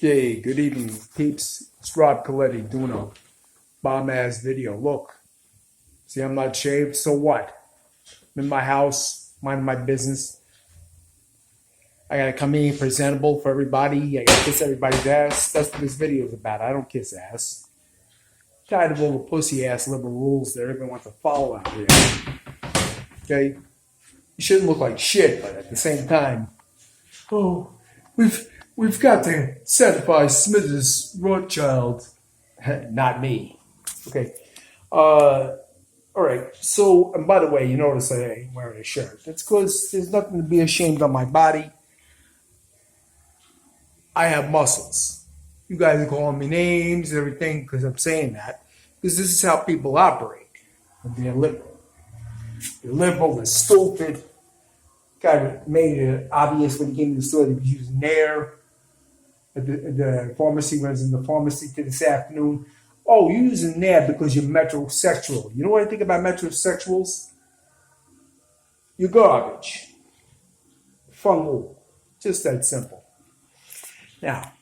Hey, good evening, peeps. It's Rob Coletti doing a bomb-ass video. Look, see, I'm not shaved, so what? I'm in my house, minding my business. I gotta come in presentable for everybody. I gotta kiss everybody's ass. That's what this video is about. I don't kiss ass. Tired of all the pussy-ass liberal rules that everyone wants to follow out here. Okay? You shouldn't look like shit, but at the same time, oh, we've got to satisfy Smithers Rothschild. Not me. Okay. All right. So, and by the way, you notice I ain't wearing a shirt. That's because there's nothing to be ashamed on my body. I have muscles. You guys are calling me names and everything because I'm saying that. Because this is how people operate when they're liberal. They're liberal, they're stupid. Guy made it obvious when he came to the store that he was using Nair. The pharmacy runs in the pharmacy to this afternoon. Oh, you're using Nair because you're metrosexual. You know what I think about metrosexuals? You're garbage. Fungal. Just that simple. Now,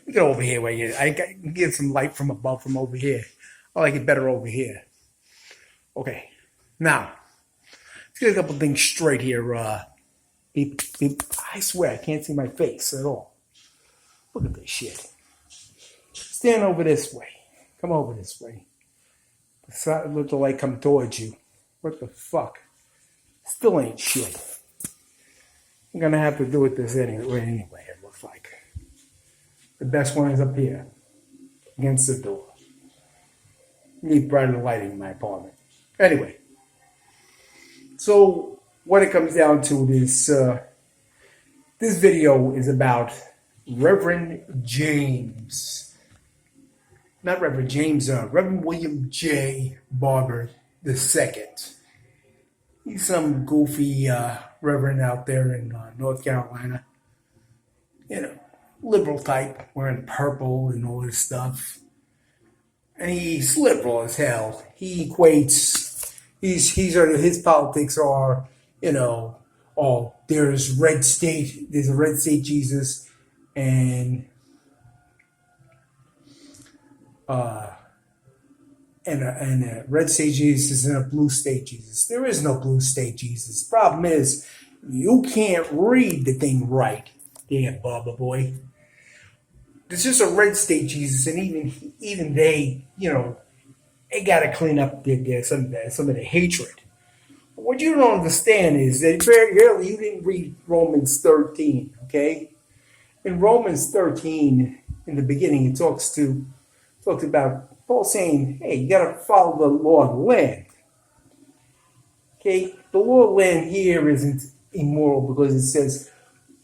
we get over here where I can get some light from above from over here. I like it better over here. Okay. Now, let's get a couple things straight here. I swear I can't see my face at all. Look at this shit. Stand over this way. Come over this way. Let the light come towards you. What the fuck? Still ain't shit. I'm gonna have to do it this anyway, it looks like. The best one is up here. Against the door. Need brighter lighting in my apartment. Anyway. So what it comes down to is this video is about Reverend James. Not Reverend James, Reverend William J. Barber II. He's some goofy reverend out there in North Carolina. You know, liberal type, wearing purple and all this stuff. And he's liberal as hell. He equates, his politics are, you know, oh, there's a red state Jesus, and a red state Jesus and a blue state Jesus. There is no blue state Jesus. Problem is, you can't read the thing right, damn Barber boy. There's just a red state Jesus, and even they, you know, they gotta clean up some of the hatred. What you don't understand is that very early you didn't read Romans 13, okay? In Romans 13, in the beginning, it talks about Paul saying, hey, you got to follow the law of the land. Okay? The law of the land here isn't immoral because it says,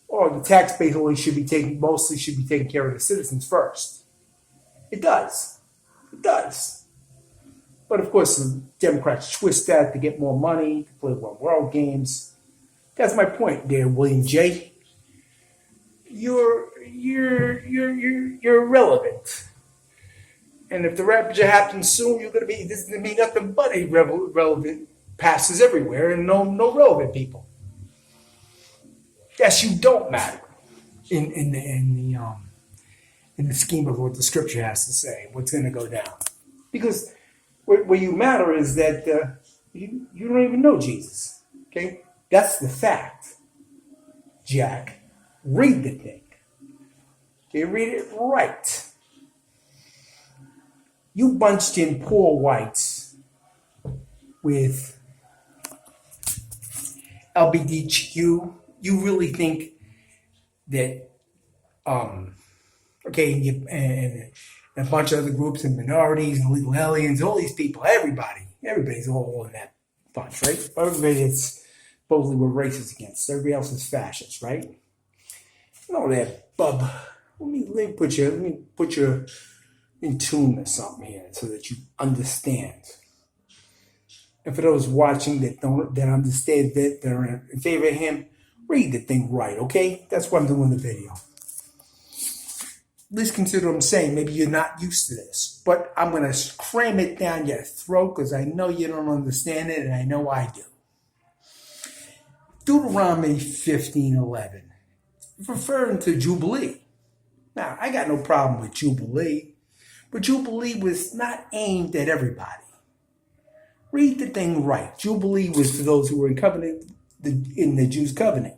oh, the tax base mostly should be taking care of the citizens first. It does. It does. But of course, the Democrats twist that to get more money, to play one world games. That's my point there, William J. You're irrelevant. And if the rapture happens soon, this is gonna be nothing but irrelevant passes everywhere and no relevant people. Yes, you don't matter in the scheme of what the scripture has to say, what's gonna go down. Because where you matter is that you don't even know Jesus. Okay? That's the fact. Jack, read the thing. Okay, read it right. You bunched in poor whites with LBGTQ. You really think that, and a bunch of other groups and minorities and illegal aliens, all these people, everybody's all in that bunch, right? Everybody that's supposedly we're racist against. Everybody else is fascist, right? You know that, bub. Let me put you in tune or something here so that you understand. And for those watching that understand that they're in favor of him, read the thing right, okay? That's why I'm doing the video. At least consider what I'm saying. Maybe you're not used to this. But I'm going to cram it down your throat because I know you don't understand it and I know I do. Deuteronomy 15:11. referring to Jubilee. Now, I got no problem with Jubilee, but Jubilee was not aimed at everybody. Read the thing right. Jubilee was for those who were in covenant, in the Jews' covenant.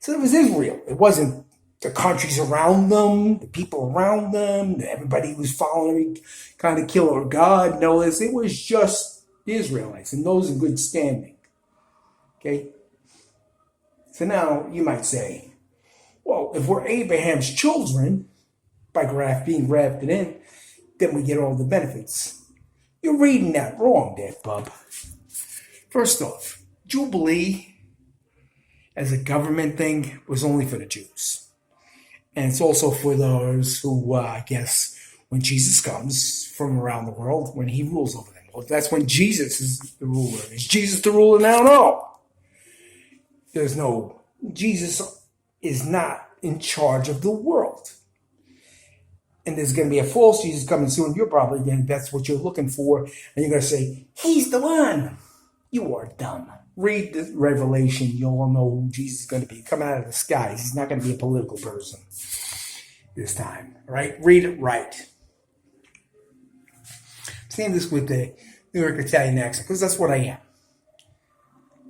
So it was Israel. It wasn't the countries around them, the people around them, everybody who was following kind of killer God. No, it was just the Israelites and those in good standing. Okay? So now you might say, well, if we're Abraham's children, by being grafted in, then we get all the benefits. You're reading that wrong there, bub. First off, Jubilee as a government thing was only for the Jews. And it's also for those who, I guess, when Jesus comes from around the world, when he rules over them. Well, that's when Jesus is the ruler. Is Jesus the ruler now? No. Jesus is not in charge of the world. And there's going to be a false Jesus coming soon. You're probably going, that's what you're looking for. And you're going to say, he's the one. You are dumb. Read the Revelation. You'll know who Jesus is going to be. Coming out of the skies. He's not going to be a political person this time. Right? Read it right. Saying this with the New York Italian accent, because that's what I am.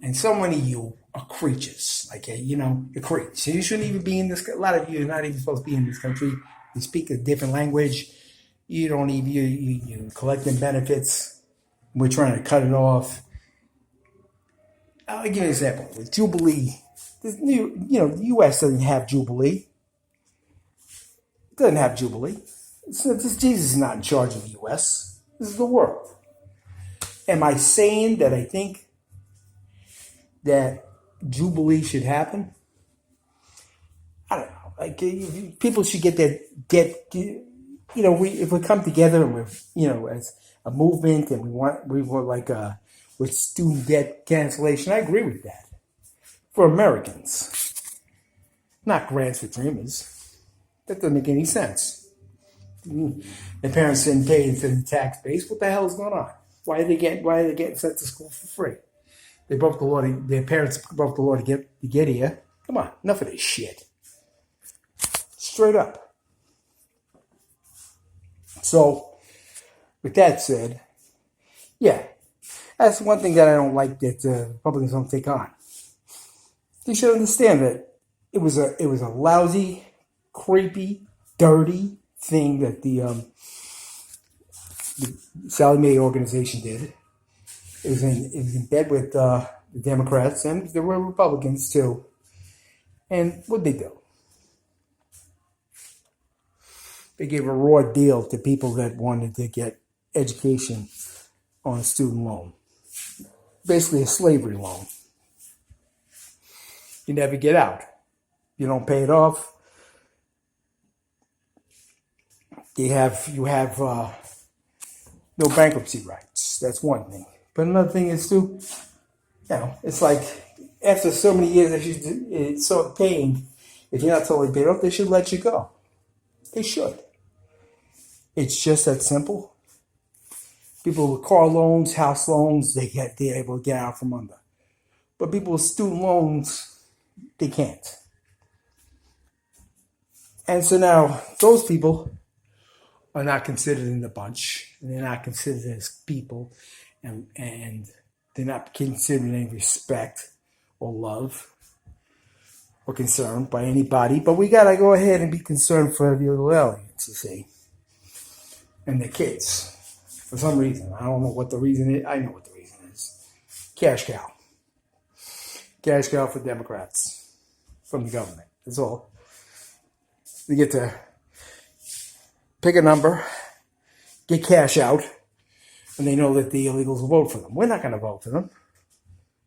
And so many of you are creatures. Like, you're creatures. So you shouldn't even be in this. A lot of you are not even supposed to be in this country. You speak a different language. You don't even, you're collecting benefits. We're trying to cut it off. I'll give you an example. With Jubilee, the U.S. doesn't have Jubilee. It doesn't have Jubilee. Jesus is not in charge of the U.S. This is the world. Am I saying that I think that Jubilee should happen? I don't know. Like, people should if we come together and we're, as a movement and we want like with student debt cancellation, I agree with that. For Americans, not grants for dreamers. That doesn't make any sense. The parents didn't pay into the tax base. What the hell is going on? Why are they getting sent to school for free? They broke the law. Their parents broke the law to get here. Come on, enough of this shit. Straight up. So, with that said, yeah, that's one thing that I don't like that Republicans don't take on. They should understand that it was a lousy, creepy, dirty thing that the Sallie Mae organization did. It was in bed with the Democrats, and there were Republicans too. And what'd they do? They gave a raw deal to people that wanted to get education on a student loan. Basically a slavery loan. You never get out. You don't pay it off. You have no bankruptcy rights. That's one thing. But another thing is too, it's like after so many years that it's so paying, if you're not totally paid off, they should let you go. They should. It's just that simple. People with car loans, house loans, they're able to get out from under. But people with student loans, they can't. And so now those people are not considered in the bunch. They're not considered as people, and they're not considered any respect or love or concern by anybody. But we gotta go ahead and be concerned for the little aliens, you see, and their kids. For some reason, I don't know what the reason is. I know what the reason is. Cash cow. Cash cow for Democrats from the government. That's all. They get to pick a number, get cash out, and they know that the illegals will vote for them. We're not going to vote for them.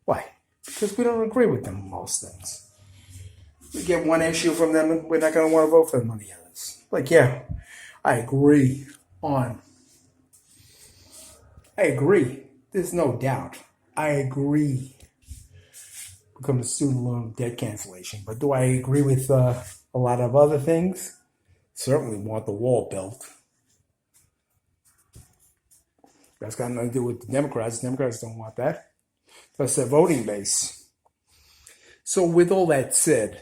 Why? Because we don't agree with them on most things. We get one issue from them, and we're not going to want to vote for them on the others. Like, yeah, I agree. There's no doubt. I agree. Become a student loan debt cancellation. But do I agree with a lot of other things? Certainly want the wall built. That's got nothing to do with the Democrats. Democrats don't want that. That's their voting base. So with all that said,